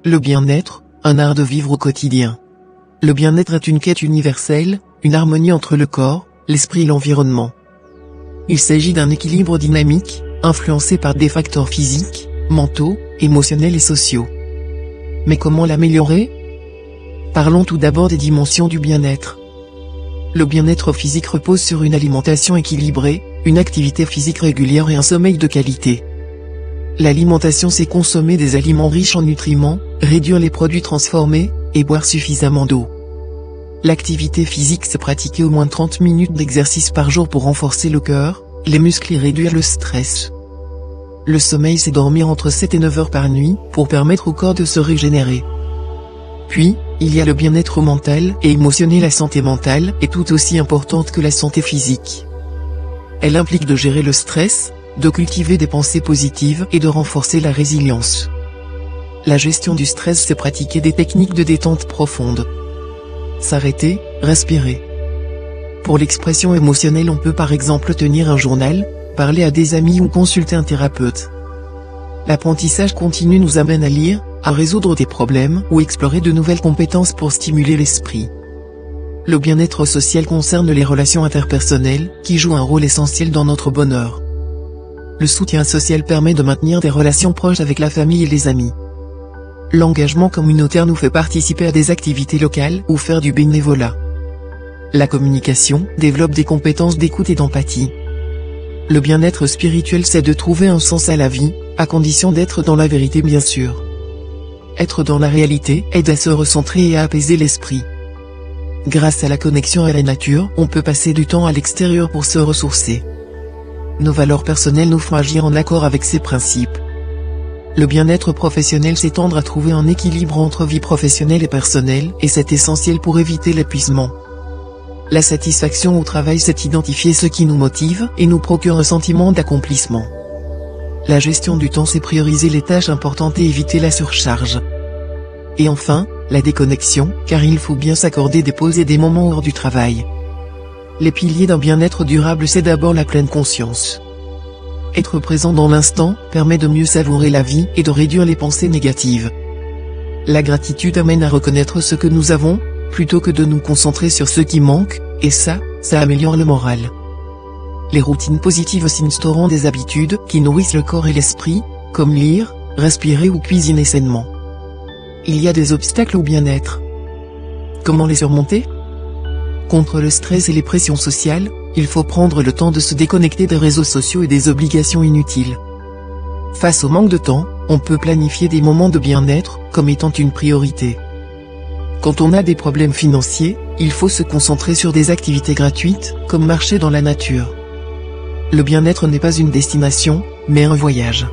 Le bien-être, un art de vivre au quotidien. Le bien-être est une quête universelle, une harmonie entre le corps, l'esprit et l'environnement. Il s'agit d'un équilibre dynamique, influencé par des facteurs physiques, mentaux, émotionnels et sociaux. Mais comment l'améliorer? Parlons tout d'abord des dimensions du bien-être. Le bien-être physique repose sur une alimentation équilibrée, une activité physique régulière et un sommeil de qualité. L'alimentation, c'est consommer des aliments riches en nutriments, réduire les produits transformés, et boire suffisamment d'eau. L'activité physique, c'est pratiquer au moins 30 minutes d'exercice par jour pour renforcer le cœur, les muscles et réduire le stress. Le sommeil, c'est dormir entre 7 et 9 heures par nuit, pour permettre au corps de se régénérer. Puis, il y a le bien-être mental et émotionnel. La santé mentale est tout aussi importante que la santé physique. Elle implique de gérer le stress, de cultiver des pensées positives et de renforcer la résilience. La gestion du stress, c'est pratiquer des techniques de détente profonde. S'arrêter, respirer. Pour l'expression émotionnelle, on peut par exemple tenir un journal, parler à des amis ou consulter un thérapeute. L'apprentissage continu nous amène à lire, à résoudre des problèmes ou explorer de nouvelles compétences pour stimuler l'esprit. Le bien-être social concerne les relations interpersonnelles, qui jouent un rôle essentiel dans notre bonheur. Le soutien social permet de maintenir des relations proches avec la famille et les amis. L'engagement communautaire nous fait participer à des activités locales ou faire du bénévolat. La communication développe des compétences d'écoute et d'empathie. Le bien-être spirituel, c'est de trouver un sens à la vie, à condition d'être dans la vérité bien sûr. Être dans la réalité aide à se recentrer et à apaiser l'esprit. Grâce à la connexion à la nature, on peut passer du temps à l'extérieur pour se ressourcer. Nos valeurs personnelles nous font agir en accord avec ces principes. Le bien-être professionnel, c'est tendre à trouver un équilibre entre vie professionnelle et personnelle, et c'est essentiel pour éviter l'épuisement. La satisfaction au travail, c'est identifier ce qui nous motive et nous procure un sentiment d'accomplissement. La gestion du temps, c'est prioriser les tâches importantes et éviter la surcharge. Et enfin, la déconnexion, car il faut bien s'accorder des pauses et des moments hors du travail. Les piliers d'un bien-être durable, c'est d'abord la pleine conscience. Être présent dans l'instant permet de mieux savourer la vie et de réduire les pensées négatives. La gratitude amène à reconnaître ce que nous avons, plutôt que de nous concentrer sur ce qui manque, et ça améliore le moral. Les routines positives s'instaurent des habitudes qui nourrissent le corps et l'esprit, comme lire, respirer ou cuisiner sainement. Il y a des obstacles au bien-être. Comment les surmonter? Contre le stress et les pressions sociales, il faut prendre le temps de se déconnecter des réseaux sociaux et des obligations inutiles. Face au manque de temps, on peut planifier des moments de bien-être comme étant une priorité. Quand on a des problèmes financiers, il faut se concentrer sur des activités gratuites, comme marcher dans la nature. Le bien-être n'est pas une destination, mais un voyage.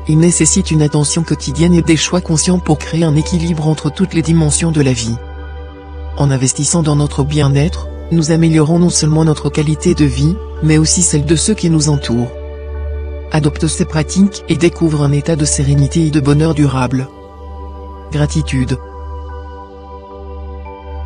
Il nécessite une attention quotidienne et des choix conscients pour créer un équilibre entre toutes les dimensions de la vie. En investissant dans notre bien-être, nous améliorons non seulement notre qualité de vie, mais aussi celle de ceux qui nous entourent. Adopte ces pratiques et découvre un état de sérénité et de bonheur durable. Gratitude.